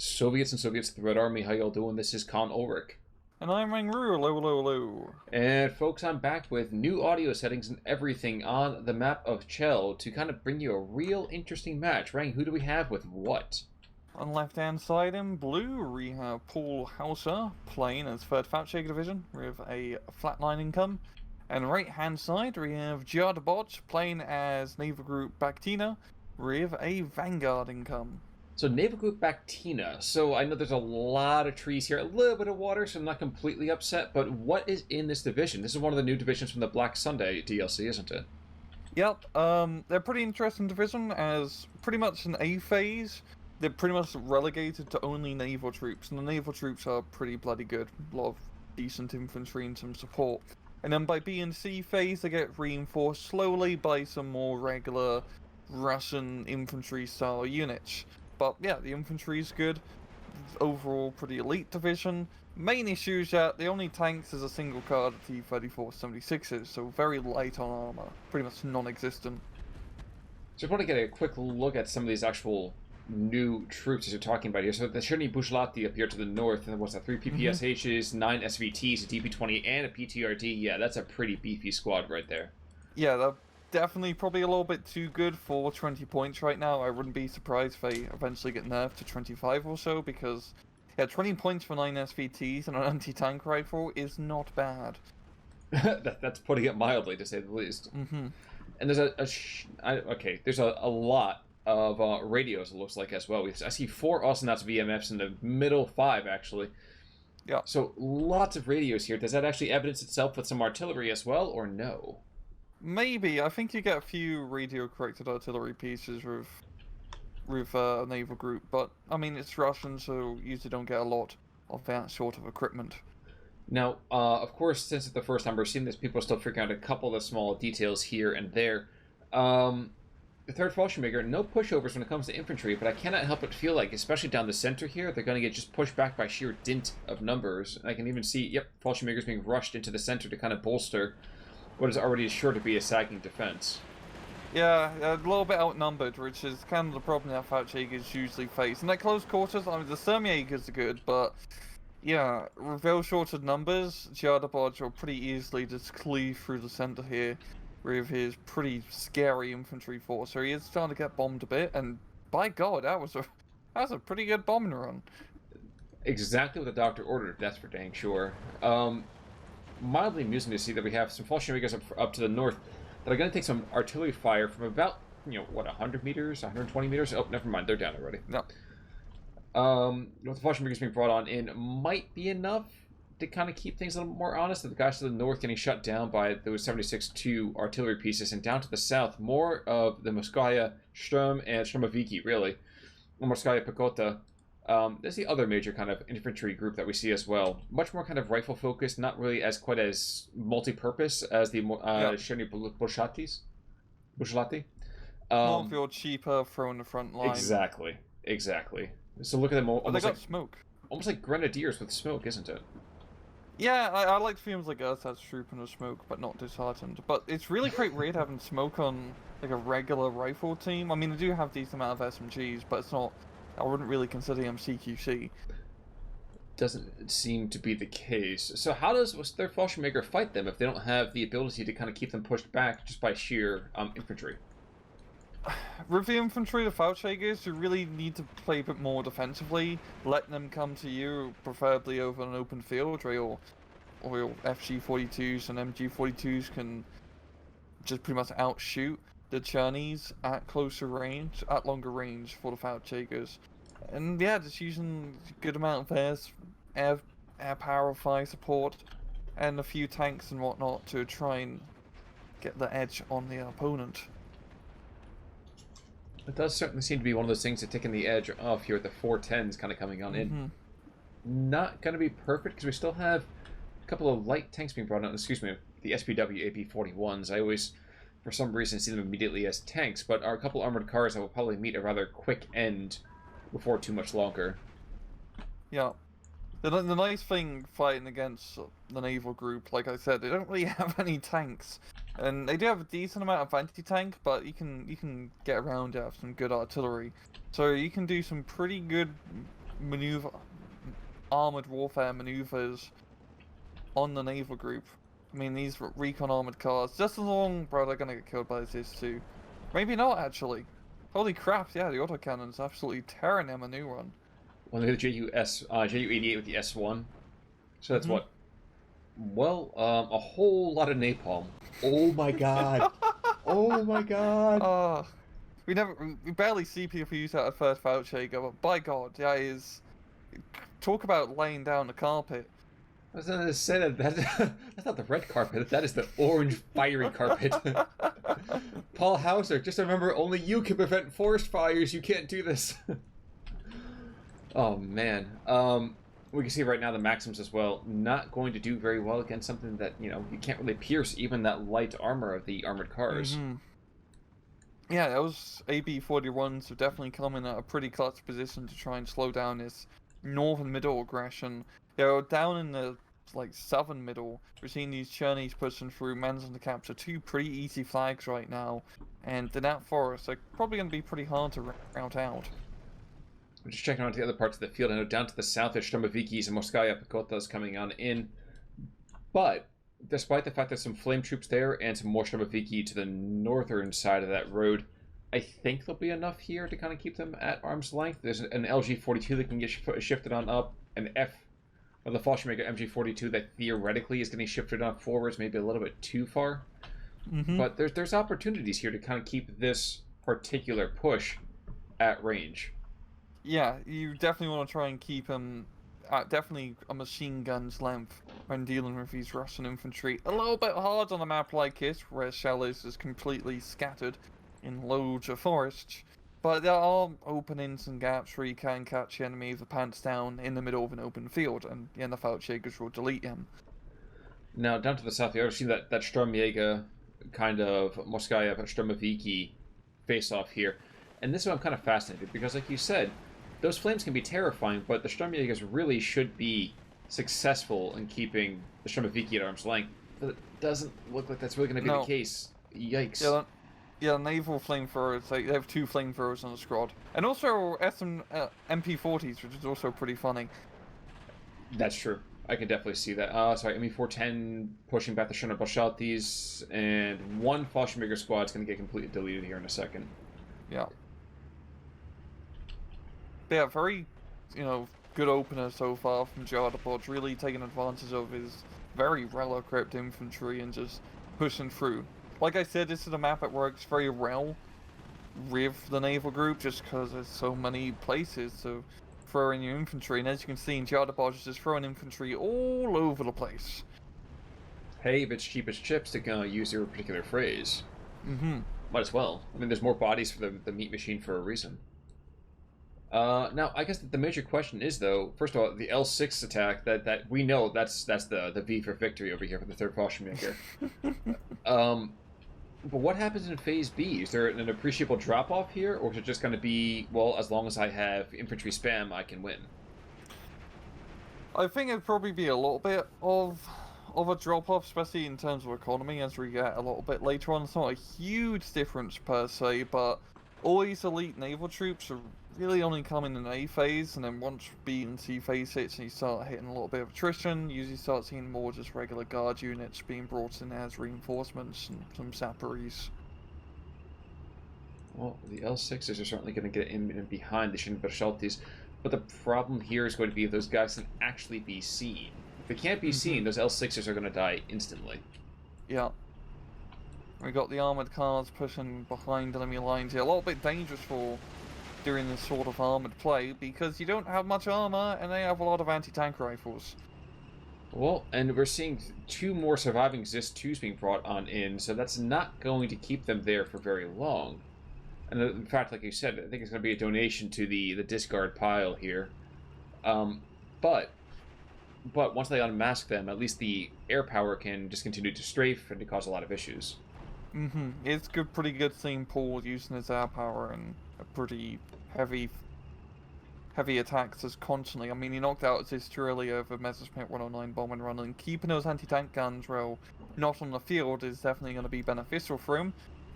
Soviets and Soviets of the Red Army, how y'all doing? This is Con Ulrich. And I'm Rangru, hello. And folks, I'm back with new audio settings and everything on the map of Tsel to kind of bring you a real interesting match. Rang, who do we have with what? On the left-hand side in blue, we have PaulHausser playing as 3rd Fallschirjaeger Division with a Flatline income. And right-hand side, we have Jardaboj playing as Naval Group Bakhtina with a Vanguard income. So Naval Group Bakhtina. So I know there's a lot of trees here, a little bit of water, so I'm not completely upset. But what is in this division? This is one of the new divisions from the Black Sunday DLC, isn't it? Yep, they're pretty interesting division as pretty much in A phase. They're pretty much relegated to only naval troops, and the naval troops are pretty bloody good. A lot of decent infantry and some support. And then by B and C phase, they get reinforced slowly by some more regular Russian infantry-style units. But yeah, the infantry is good. Overall, pretty elite division. Main issue is that the only tanks is a single card T-34-76s, so very light on armor. Pretty much non-existent. So I want to get a quick look at some of these actual new troops as you're talking about here. So the Cherny Buzhlati up here to the north, and what's that, 3 PPSHs, 9 SVTs, a DP-20, and a PTRD. Yeah, that's a pretty beefy squad right there. Yeah, they're definitely probably a little bit too good for 20 points right now. I wouldn't be surprised if they eventually get nerfed to 25 or so, because yeah, 20 points for 9 SVTs and an anti-tank rifle is not bad. That's putting it mildly, to say the least. And there's there's a lot of radios, it looks like, as well. I see 4 Austinats VMFs in the middle, 5 actually. Yeah. So lots of radios here. Does that actually evidence itself with some artillery as well, or no? Maybe. I think you get a few radio-corrected artillery pieces with a naval group, but I mean it's Russian, so you usually don't get a lot of that sort of equipment. Now, of course, since it's the first time we're seeing this, people are still figuring out a couple of the small details here and there. The 3rd Fallschirjaeger, no pushovers when it comes to infantry, but I cannot help but feel like, especially down the center here, they're going to get just pushed back by sheer dint of numbers. I can even see, yep, Fallschirjaeger's being rushed into the center to kind of bolster what is already sure to be a sagging defense. Yeah, a little bit outnumbered, which is kind of the problem that Fallschirjaegers usually face. And at close quarters, I mean, the skirmishers are good, but yeah, with very shorted numbers, Jardaboj will pretty easily just cleave through the center here with his pretty scary infantry force. So he is starting to get bombed a bit, and by God, that was a pretty good bombing run. Exactly what the doctor ordered, that's for dang sure. Mildly amusing to see that we have some Fallschirjaegers up to the north that are going to take some artillery fire from about, 100 meters, 120 meters? Oh, never mind, they're down already. No. With the Fallschirjaegers being brought on in might be enough to kind of keep things a little more honest. The guys to the north getting shut down by those 76-2 artillery pieces, and down to the south, more of the Morskaya, Sturm, and Sturmoviki, really. Morskaya Pekota. There's the other major kind of infantry group that we see as well. Much more kind of rifle-focused, not really quite as multi-purpose as the Cherny Buzhlati. More feel cheaper, throw in the front line. Exactly. So look at them almost but they got like smoke. Almost like grenadiers with smoke, isn't it? Yeah, I like films like Earth has troop and a smoke, but not disheartened. But it's really quite weird having smoke on like a regular rifle team. I mean, they do have a decent amount of SMGs, but it's not. I wouldn't really consider them CQC. Doesn't seem to be the case. So how does their Fallschirjaeger fight them if they don't have the ability to kind of keep them pushed back just by sheer infantry? With the infantry, the Fallschirjaegers, you really need to play a bit more defensively. Let them come to you, preferably over an open field where your FG-42s and MG-42s can just pretty much outshoot the Chinese at closer range, at longer range for the Fallschirjaegers. And yeah, just using a good amount of air power, fire support, and a few tanks and whatnot to try and get the edge on the opponent. It does certainly seem to be one of those things that's taking the edge off here with the 410s kind of coming on in. Not going to be perfect because we still have a couple of light tanks being brought out. Excuse me, the SPW AP-41s. I always, for some reason, see them immediately as tanks, but are a couple armored cars that will probably meet a rather quick end before too much longer. Yeah. The nice thing fighting against the naval group, like I said, they don't really have any tanks. And they do have a decent amount of anti-tank, but you can get around it with some good artillery. So you can do some pretty good maneuver, armored warfare maneuvers on the naval group. I mean, these recon armored cars, just as long, bro, they're gonna get killed by this too. Maybe not, actually. Holy crap, yeah, the autocannon's absolutely tearing them a new one. Well, look at the JU-88 with the S1. So that's what? Well, a whole lot of napalm. Oh my god. Oh my god. We barely see people use that at first Fallschirjaeger, but by god, that is... Talk about laying down the carpet. I was going to say that's not the red carpet, that is the orange fiery carpet. PaulHausser, just remember, only you can prevent forest fires, you can't do this. Oh man. We can see right now the Maxims as well, not going to do very well against something that, you know, you can't really pierce even that light armor of the armored cars. Yeah, those AB-41s have definitely come in at a pretty clutch position to try and slow down this northern middle aggression. They're down in the southern middle. We're seeing these Chernies pushing through, managing to capture two pretty easy flags right now, and in that forest, they're probably going to be pretty hard to rout out. I'm just checking out the other parts of the field. I know down to the south there's Stromovikis and Morskaya Pekotas coming on in, but despite the fact that some flame troops there and some more Stromoviki to the northern side of that road, I think there'll be enough here to kind of keep them at arm's length. There's an LG-42 that can get shifted on up, an the Fallschirjaeger MG-42 that theoretically is getting shifted on forwards, maybe a little bit too far. But there's opportunities here to kind of keep this particular push at range. Yeah, you definitely want to try and keep them at definitely a machine gun's length when dealing with these Russian infantry. A little bit hard on a map like this, where Tsel is completely scattered in loads of forests. But there are openings and gaps where you can catch the enemy with the pants down in the middle of an open field, and the Fallschirjaegers will delete him. Now, down to the south, you see that Sturmjäger kind of Morskaya Sturmoviki face-off here. And this is why I'm kind of fascinated, because like you said, those flames can be terrifying, but the Sturmjägers really should be successful in keeping the Sturmoviki at arm's length. But it doesn't look like that's really going to be the case. Yikes. Yeah, naval flamethrowers, they have two flamethrowers on the squad. And also MP40s, which is also pretty funny. That's true. I can definitely see that. Sorry, ME-410 pushing back the Jardaboj, and one Fallschirjaeger squad is going to get completely deleted here in a second. Yeah. But yeah, very, good opener so far from Jardaboj, really taking advantage of his very well-equipped infantry and just pushing through. Like I said, this is a map that works very well with the naval group, just because there's so many places to throw in your infantry, and as you can see, Jardaboj is just throwing infantry all over the place. Hey, if it's cheap as chips to use your particular phrase. Might as well. I mean, there's more bodies for the meat machine for a reason. Now, I guess the major question is, though, first of all, the L6 attack, that we know that's the V for victory over here for the 3rd Fallschirjaeger. But what happens in Phase B? Is there an appreciable drop-off here, or is it just going to be, well, as long as I have infantry spam, I can win? I think it'd probably be a little bit of a drop-off, especially in terms of economy, as we get a little bit later on. It's not a huge difference per se, but all these elite naval troops are really only coming in A phase, and then once B and C phase hits and you start hitting a little bit of attrition, you usually start seeing more just regular guard units being brought in as reinforcements and some sapperies. Well, the L6s are certainly going to get in behind the Shinbershaltis, but the problem here is going to be if those guys can actually be seen. If they can't be seen, those L6s are going to die instantly. Yeah. We got the armored cars pushing behind enemy lines here. A little bit dangerous for doing this sort of armored play, because you don't have much armor and they have a lot of anti-tank rifles. Well, and we're seeing 2 more surviving ZIS-2s being brought on in, so that's not going to keep them there for very long. And in fact, like you said, I think it's going to be a donation to the discard pile here. But once they unmask them, at least the air power can just continue to strafe and to cause a lot of issues. It's pretty good seeing Paul using his air power and a pretty heavy attacks as constantly. I mean, he knocked out his earlier with Messerschmitt 109 bomb and run, and keeping those anti-tank guns, well, not on the field is definitely going to be beneficial for him.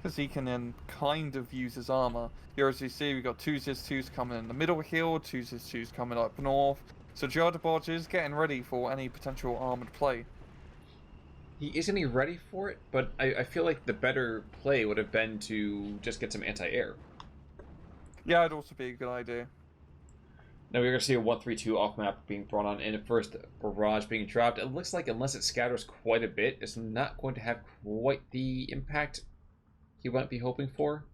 because he can then kind of use his armor. Here, as you see, we've got 2 Zis-2s coming in the middle hill, 2 Zis-2s coming up north. So Jardaboj is getting ready for any potential armored play. He isn't he ready for it, but I feel like the better play would have been to just get some anti-air. Yeah, it'd also be a good idea. Now we're going to see a 1-3-2 off-map being brought on, and a first barrage being dropped. It looks like unless it scatters quite a bit, it's not going to have quite the impact he might be hoping for.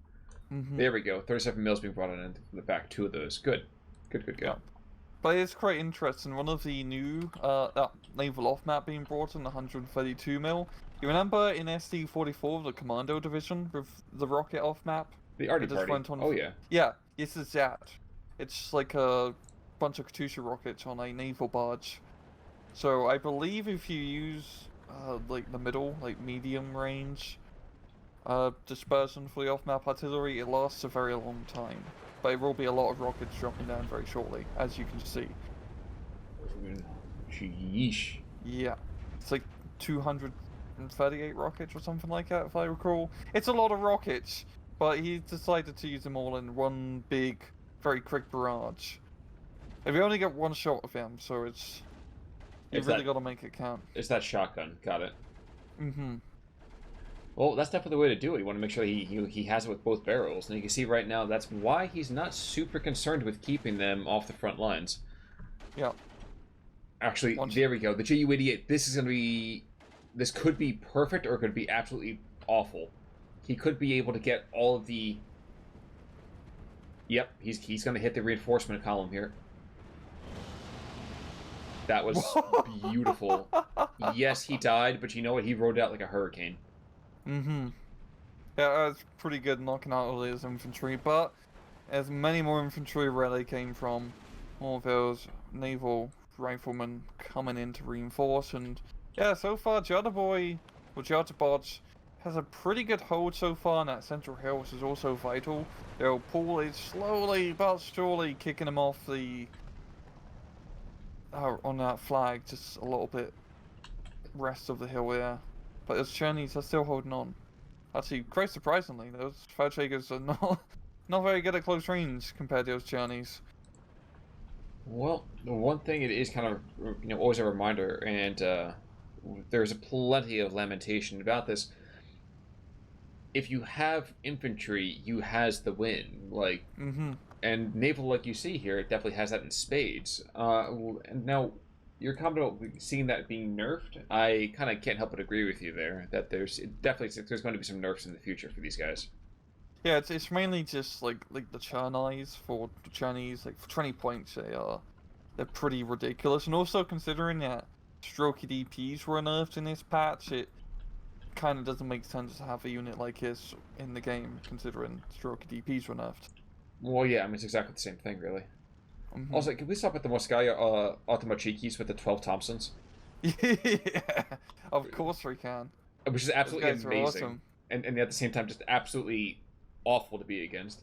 There we go. 37 mils being brought on in the back. 2 of those. Good. Good. Yeah. But it's quite interesting. One of the new naval off-map being brought in, 132 mil. You remember in SD-44, the Commando Division, with the rocket off-map? The Arty Party. Oh, yeah. Yeah, this is that. It's like a bunch of Katyusha rockets on a naval barge. So I believe if you use like the middle, like medium range dispersion for the off-map artillery, it lasts a very long time. But it will be a lot of rockets dropping down very shortly, as you can see. Sheesh. Yeah, it's like 238 rockets or something like that, if I recall. It's a lot of rockets, but he decided to use them all in one big, very quick barrage. If you only get one shot of him, so you've really got to make it count. It's that shotgun. Got it. Mm-hmm. Well, that's definitely the way to do it. You want to make sure he has it with both barrels. And you can see right now that's why he's not super concerned with keeping them off the front lines. Yeah. Actually, there we go. The Ju-88, this could be perfect or it could be absolutely awful. He could be able to get all of the... Yep, he's going to hit the reinforcement column here. That was beautiful. Yes, he died, but you know what? He rode out like a hurricane. Mm-hmm. Yeah, it's pretty good knocking out all his infantry, but there's many more infantry where they came from. All of those naval riflemen coming in to reinforce, and yeah, so far Jardaboj has a pretty good hold so far on that central hill, which is also vital. Paul is slowly but surely kicking him off the on that flag, just a little bit rest of the hill there. But those Chinese are still holding on. Actually, quite surprisingly, those Fallschirjaegers are not very good at close range compared to those Chinese. Well, the one thing it is kind of, always a reminder, and there's plenty of lamentation about this. If you have infantry, you has the win. Like, and naval, like you see here, it definitely has that in spades. And now, your comment about seeing that being nerfed, I kind of can't help but agree with you there. That there's going to be some nerfs in the future for these guys. Yeah, it's mainly just like the Chinese for the Chinese, like for 20 points they're pretty ridiculous. And also considering that strokey DPs were nerfed in this patch, it kind of doesn't make sense to have a unit like this in the game, considering strokey DPs were nerfed. Well, yeah, I mean it's exactly the same thing, really. Also, can we stop at the Morskaya Automachikis with the 12 Thompsons? Yeah, of course we can. Which is absolutely amazing. Awesome. And at the same time, just absolutely awful to be against.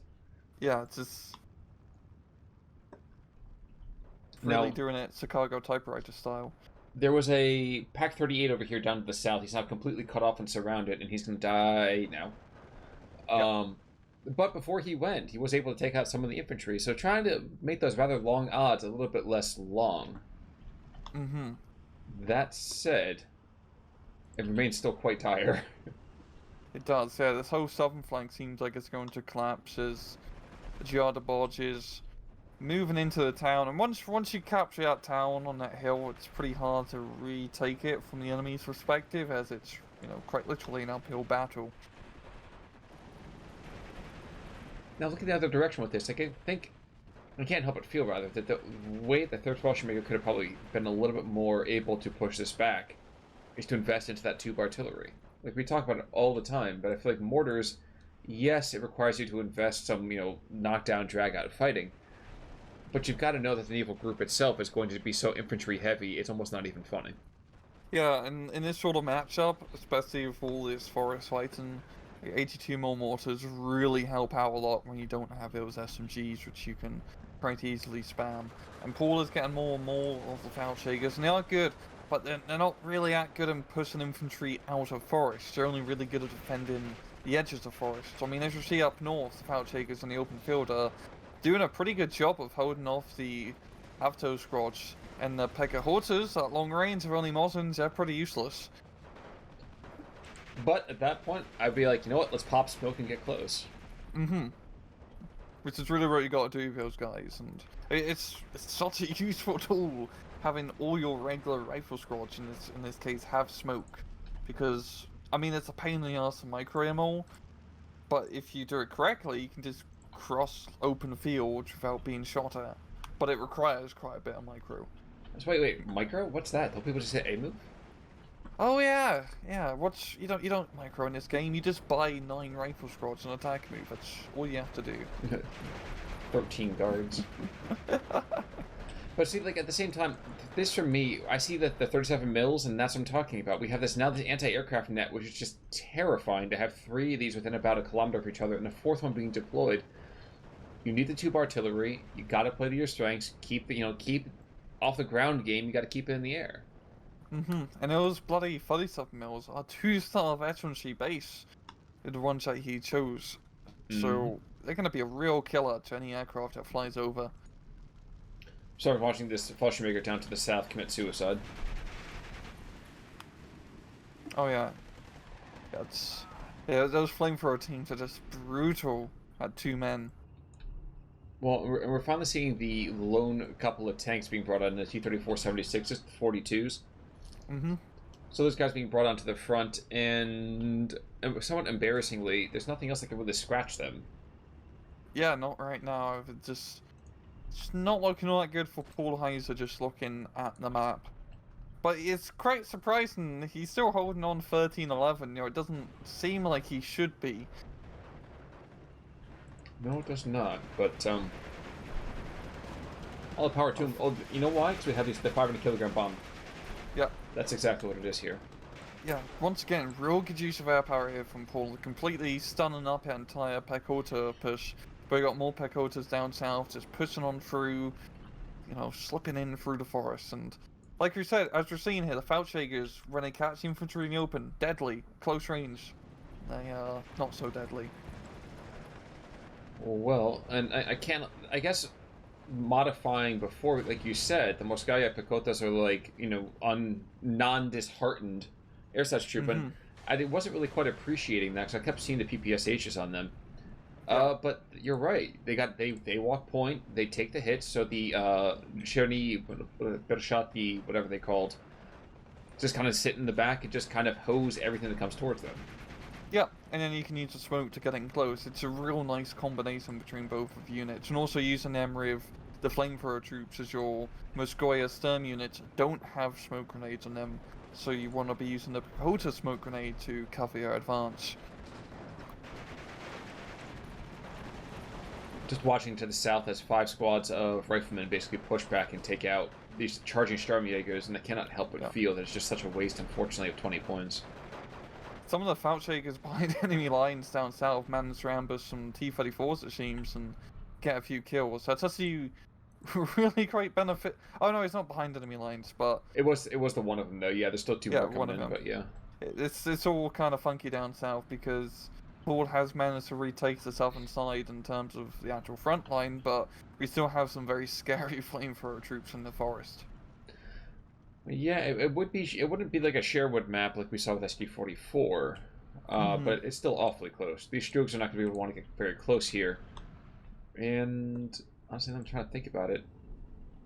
Yeah, it's just really doing it Chicago typewriter style. There was a Pac 38 over here down to the south. He's now completely cut off and surrounded, and he's going to die now. Yep. But before he went, he was able to take out some of the infantry, so trying to make those rather long odds a little bit less long. That said, it remains still quite dire. It does, yeah. This whole southern flank seems like it's going to collapse as Jardaboj is moving into the town. And once you capture that town on that hill, it's pretty hard to retake it from the enemy's perspective, as it's, quite literally an uphill battle. Now look at the other direction with this. I can't help but feel, rather, that the way the 3rd Fallschirjaeger could have probably been a little bit more able to push this back is to invest into that tube artillery. Like, we talk about it all the time, but I feel like mortars, yes, it requires you to invest some, knockdown, drag-out fighting, but you've got to know that the naval group itself is going to be so infantry-heavy, it's almost not even funny. Yeah, and in this sort of matchup, especially with all this forest fighting, 82mm mortars really help out a lot when you don't have those SMGs, which you can quite easily spam. And Paul is getting more and more of the Fallschirjaegers, and they are good, but they're not really that good in pushing infantry out of forest. They're only really good at defending the edges of the forest. I mean, as you see up north, the Fallschirjaegers in the open field are doing a pretty good job of holding off the Avto-Squads. And the PaulHaussers at long range are only Mosins, they're pretty useless. But at that point, I'd be like, you know what? Let's pop smoke and get close. Mm-hmm. Which is really what you got to do with those guys, and it's such a useful tool having all your regular rifle squads in this case have smoke, because I mean it's a pain in the ass to micro ammo, but if you do it correctly, you can just cross open fields without being shot at. But it requires quite a bit of micro. Wait, micro? What's that? Don't people just hit A move? Oh yeah. You don't micro in this game. You just buy 9 rifle squads and attack move. That's all you have to do. 13 guards. But see, like at the same time, this for me, I see that the 37 mils, and that's what I'm talking about. We have this now, this anti-aircraft net, which is just terrifying to have 3 of these within about a kilometer of each other, and the 4th one being deployed. You need the tube artillery. You got to play to your strengths. Keep off the ground game. You got to keep it in the air. Mm-hmm. And those bloody 37 mils are 2-star veterancy base, the ones that he chose. So they're going to be a real killer to any aircraft that flies over. Started watching this Fallschirjaeger down to the south commit suicide. Oh yeah. Those flamethrower teams are just brutal at 2 men. Well, we're finally seeing the lone couple of tanks being brought on, the T-34-76s, 42s. Mm-hmm. So those guys being brought onto the front, and somewhat embarrassingly, there's nothing else that can really scratch them. Yeah, not right now. It's not looking all that good for PaulHausser just looking at the map. But it's quite surprising, he's still holding on 13-11, it doesn't seem like he should be. No, it does not, but, all the power to him. Oh, you know why? Because we have the 500 kilogram bomb. Yeah. That's exactly what it is here. Yeah, once again, real good use of air power here from Paul, completely stunning up the entire PaulHaussер push. But we got more PaulHaussers down south, just pushing on through, slipping in through the forest. And like we said, as we're seeing here, the Fallschirjaegers, when they catch infantry in the open, deadly, close range. They are not so deadly. Well, and I guess modifying before, like you said, the Morskaya Pekotas are like, non-disheartened air such troop, and I wasn't really quite appreciating that because I kept seeing the PPSHs on them. Yeah. But you're right. They walk point, they take the hits, so the Cherny Bershati, whatever they called, just kind of sit in the back and just kind of hose everything that comes towards them. Yeah, and then you can use the smoke to get in close. It's a real nice combination between both of units. And also using memory of the flamethrower troops as your Morskaya Sturm units don't have smoke grenades on them, so you want to be using the PaulHausser smoke grenade to cover your advance. Just watching to the south as 5 squads of riflemen basically push back and take out these charging Sturmjägers, and I cannot help but feel that it's just such a waste, unfortunately, of 20 points. Some of the Fallschirjaegers behind enemy lines down south managed to ambush some T-34s, it seems, and get a few kills. That's actually really great benefit. Oh no, he's not behind enemy lines, but it was the one of them though. Yeah, there's still 2 more coming in, but yeah. It's all kind of funky down south because Paul has managed to retake the southern side in terms of the actual front line, but we still have some very scary flamethrower troops in the forest. Yeah, it wouldn't be like a Sherwood map like we saw with SG-44, but it's still awfully close. These Stroogs are not going to be able to want to get very close here. And honestly, I'm trying to think about it.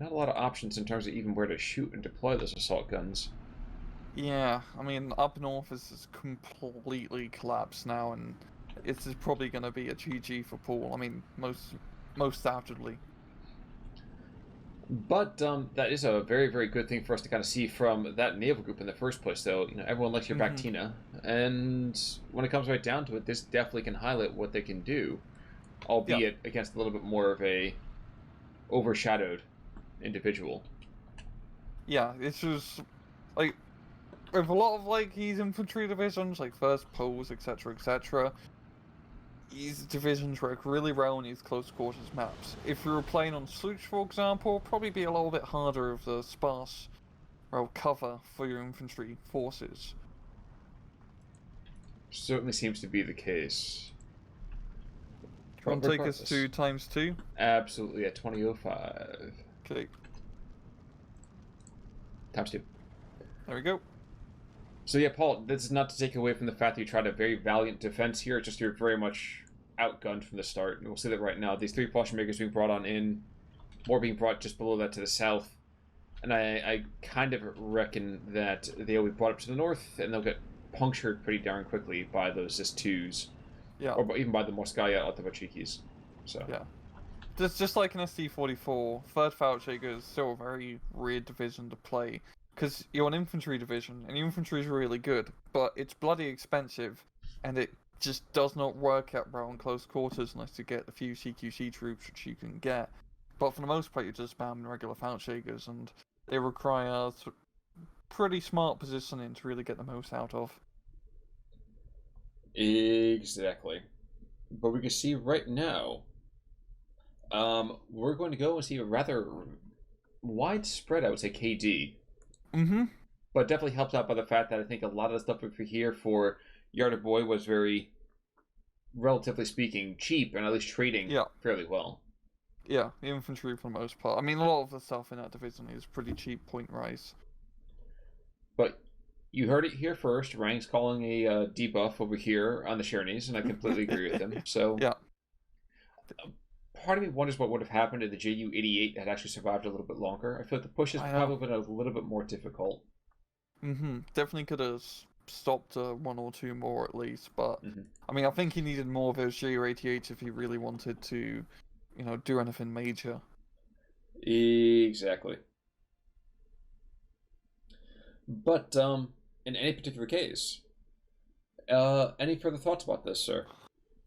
Not a lot of options in terms of even where to shoot and deploy those assault guns. Yeah, I mean, up north is completely collapsed now, and it's probably going to be a GG for Paul. I mean, most undoubtedly. But that is a very, very good thing for us to kind of see from that naval group in the first place, though. Everyone likes your Bakhtina, and when it comes right down to it, this definitely can highlight what they can do, albeit against a little bit more of a overshadowed individual. Yeah, it's just like with a lot of these infantry divisions, like First Poles, etc., these divisions work really well on these close quarters maps. If we were playing on Sluch, for example, probably be a little bit harder of the sparse cover for your infantry forces. Certainly seems to be the case. Do you want to take us to ×2? Absolutely, at 2005. Okay. ×2. There we go. So yeah, Paul, this is not to take away from the fact that you tried a very valiant defense here, just you're very much outgunned from the start. And we'll see that right now. These 3 Fallschirjaegers being brought on in, more being brought just below that to the south. And I kind of reckon that they'll be brought up to the north, and they'll get punctured pretty darn quickly by those S2s. Yeah. Or even by the Morskaya Autovachikis. So. Yeah. Just like an SD-44, 3rd Fallschirjaeger is still a very weird division to play. Because you're an infantry division, and infantry is really good, but it's bloody expensive, and it just does not work out well in close quarters unless you get a few CQC troops, which you can get. But for the most part, you're just spamming regular Fallschirjaegers, and they require pretty smart positioning to really get the most out of. Exactly. But we can see right now, we're going to go and see a rather widespread, I would say, KD. Mm-hmm. But definitely helped out by the fact that I think a lot of the stuff over here for Jardaboj was very, relatively speaking, cheap, and at least trading fairly well. Yeah, the infantry for the most part. I mean, a lot of the stuff in that division is pretty cheap point rise. But you heard it here first. Rang's calling a debuff over here on the Chernies, and I completely agree with him. So yeah. Part of me wonders what would have happened if the Ju-88 had actually survived a little bit longer. I feel like the push has probably been a little bit more difficult. Mm-hmm. Definitely could have stopped 1 or 2 more at least, but I mean, I think he needed more of those Ju-88s if he really wanted to, do anything major. Exactly. But in any particular case, any further thoughts about this, sir?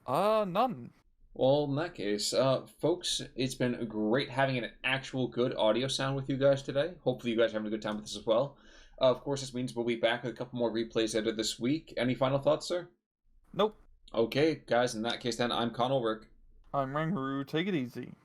None. Well, in that case, folks, it's been great having an actual good audio sound with you guys today. Hopefully you guys are having a good time with this as well. Of course, this means we'll be back with a couple more replays later this week. Any final thoughts, sir? Nope. Okay, guys, in that case then, I'm Connell Rick. I'm Rangaroo. Take it easy.